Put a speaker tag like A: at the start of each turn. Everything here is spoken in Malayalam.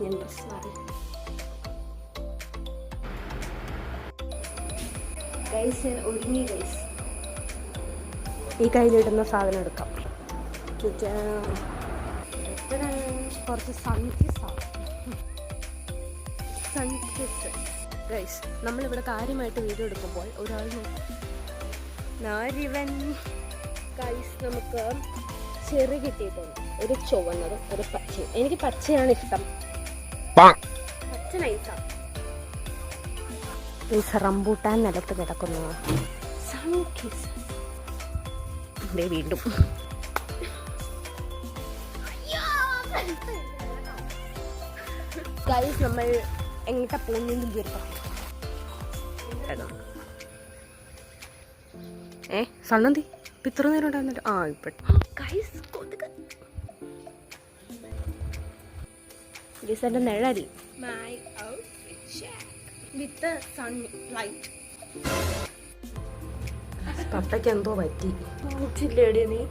A: ഞാൻ ഡ്രസ് മാറി. ഞാൻ ഒരുങ്ങി ഗൈസ്. ഈ കയ്യിലിടുന്ന സാധനം എടുക്കാം. കുറച്ച് സൺകിസ് ഗൈസ്. നമ്മളിവിടെ കാര്യമായിട്ട് വീഡിയോ എടുക്കുമ്പോൾ ഒരാൾ നാരിവൻ ഗൈസ്. നമുക്ക് ചെറി കിട്ടിയിട്ടുണ്ട്. ഒരു ചുവന്നതും ഒരു പച്ചയും. എനിക്ക് പച്ചയാണ് ഇഷ്ടം. പച്ച നൈസാണ്. റംബൂട്ടാൻ നിലത്ത് കിടക്കുന്നു. സൺകിസ് വീണ്ടും. ഗൈസ് നമ്മൾ എങ്ങോട്ടാ പോകുന്നെങ്കിൽ സണ്ണന്തി ഇപ്പം ഇത്ര നേരം ഉണ്ടായിരുന്നല്ലോ. ഗൈസ് എൻ്റെ നിഴൽ വിത്ത് സൺലൈറ്റ്. പപ്പയ്ക്ക് എന്തോ പറ്റി. നീ